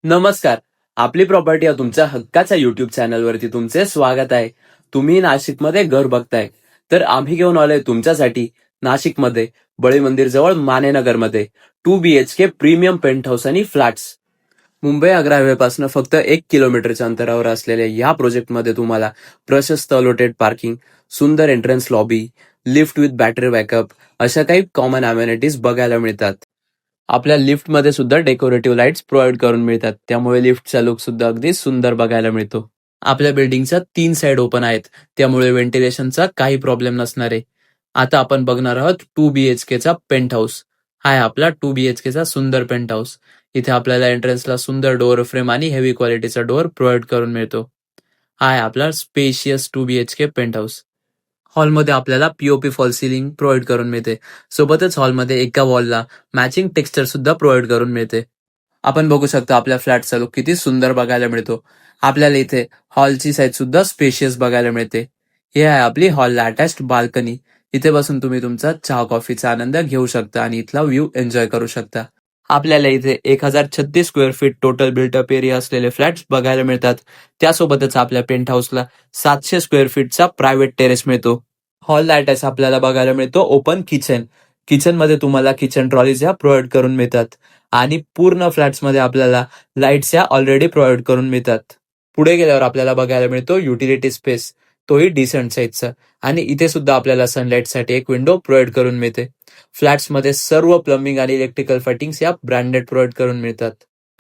नमस्कार. आपली प्रॉपर्टी या तुमच्या हक्काच्या युट्यूब चॅनलवरती तुमचे स्वागत आहे. तुम्ही नाशिकमध्ये घर बघताय, तर आम्ही घेऊन आलोय तुमच्यासाठी नाशिकमध्ये बळी मंदिर जवळ मानेनगरमध्ये 2 BHK प्रीमियम पेंट हाऊस आणि फ्लॅट्स. मुंबई आग्रा हायवेपासून फक्त 1 किलोमीटरच्या अंतरावर असलेल्या या प्रोजेक्टमध्ये तुम्हाला प्रशस्त अलोटेड पार्किंग, सुंदर entrance lobby, lift with battery backup अशा काही कॉमन अम्युनिटीज बघायला मिळतात. आपल्या लिफ्टमध्ये सुद्धा डेकोरेटिव्ह लाईट्स प्रोव्हाइड करून मिळतात, त्यामुळे लिफ्टचा लुक सुद्धा अगदी सुंदर बघायला मिळतो. आपल्या बिल्डिंगच्या 3 साइड ओपन आहेत, त्यामुळे व्हेंटिलेशनचा काही प्रॉब्लेम नसणार आहे. आता आपण बघणार आहोत 2 BHKचा पेंट हाऊस. हा आहे आपला 2 BHKचा सुंदर पेंट हाऊस. इथे आपल्याला एंट्रन्सला सुंदर डोअर फ्रेम आणि हेवी क्वालिटीचा डोअर प्रोव्हाइड करून मिळतो. हा आहे आपला स्पेशियस 2 BHK पेंट हाऊस. हॉलमध्ये आपल्याला पीओपी फॉल सिलिंग प्रोव्हाइड करून मिळते. सोबतच हॉलमध्ये एका वॉलला मॅचिंग टेक्स्चर सुद्धा प्रोव्हाइड करून मिळते. आपण बघू शकतो आपल्या फ्लॅटचा लुक किती सुंदर बघायला मिळतो. आपल्याला इथे हॉलची साईज सुद्धा स्पेशियस बघायला मिळते. हे आहे आपली हॉलला अटॅच्ड बाल्कनी. इथे बसून तुम्ही तुमचा चहा कॉफीचा आनंद घेऊ शकता आणि इथला व्ह्यू एन्जॉय करू शकता. आपल्याला इथे 1036 square feet total built up area असलेले फ्लॅट्स बघायला मिळतात. त्यासोबतच आपल्या पेंट हाऊसला 700 स्क्वेअर फीटचा प्रायव्हेट टेरेस मिळतो. हॉल अटॅच आपल्याला बघायला मिळतो ओपन किचन. किचनमध्ये तुम्हाला किचन ट्रॉलीज ह्या प्रोव्हाइड करून मिळतात आणि पूर्ण फ्लॅट्समध्ये आपल्याला लाईट्स ह्या ऑलरेडी प्रोव्हाइड करून मिळतात. पुढे गेल्यावर आपल्याला बघायला मिळतो युटिलिटी स्पेस, तोही डिसेंट साईजचा, आणि इथे सुद्धा आपल्याला सनलाईटसाठी एक विंडो प्रोव्हाइड करून मिळते. फ्लॅट्समध्ये सर्व प्लंबिंग आणि इलेक्ट्रिकल फिटिंग्स या ब्रँडेड प्रोव्हाइड करून मिळतात.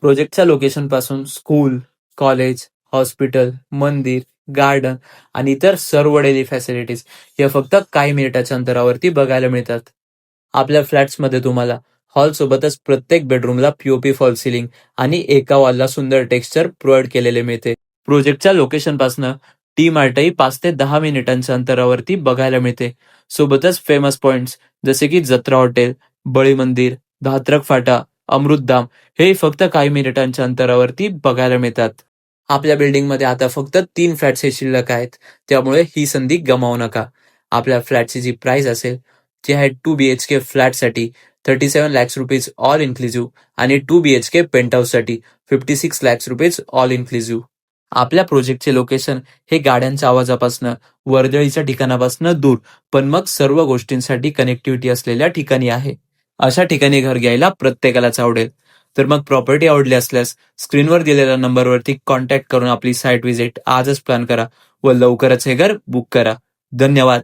प्रोजेक्टच्या लोकेशन पासून स्कूल, कॉलेज, हॉस्पिटल, मंदिर, गार्डन आणि इतर सर्व डेली फॅसिलिटीज या फक्त काही मिनिटाच्या अंतरावरती बघायला मिळतात. आपल्या फ्लॅट्समध्ये तुम्हाला हॉल सोबतच प्रत्येक बेडरूमला पीओपी फॉल सिलिंग आणि एका वॉलला सुंदर टेक्स्चर प्रोव्हाइड केलेले मिळते. प्रोजेक्टच्या लोकेशन पासून टी मार्टही 5 ते 10 मिनिटांच्या अंतरावरती बघायला मिळते. सोबतच फेमस पॉइंट्स जसे की जत्रा हॉटेल, बळी मंदिर, धात्रक फाटा, अमृतधाम हे फक्त काही मिनिटांच्या अंतरावरती बघायला मिळतात. आपल्या बिल्डिंगमध्ये आता फक्त 3 फ्लॅट्स हे शिल्लक आहेत, त्यामुळे ही संधी गमावू नका. आपल्या फ्लॅटची जी प्राइस असेल ती आहे 2 BHK फ्लॅटसाठी 37 लाख रुपीज ऑल इन्क्लुझिव्ह आणि 2 BHK पेंट हाऊससाठी 56 लाख रुपीज ऑल इन्क्लुझिव्ह. आपल्या प्रोजेक्टचे लोकेशन हे गाड्यांच्या आवाजापासून, वर्दळीच्या ठिकाणापासून दूर, पण मग सर्व गोष्टींसाठी कनेक्टिव्हिटी असलेल्या ठिकाणी आहे. अशा ठिकाणी घर घ्यायला प्रत्येकालाच आवडेल. तर मग प्रॉपर्टी आवडली असल्यास स्क्रीनवर दिलेल्या नंबरवरती कॉन्टॅक्ट करून आपली साईट व्हिजिट आजच प्लॅन करा व लवकरच हे घर बुक करा. धन्यवाद.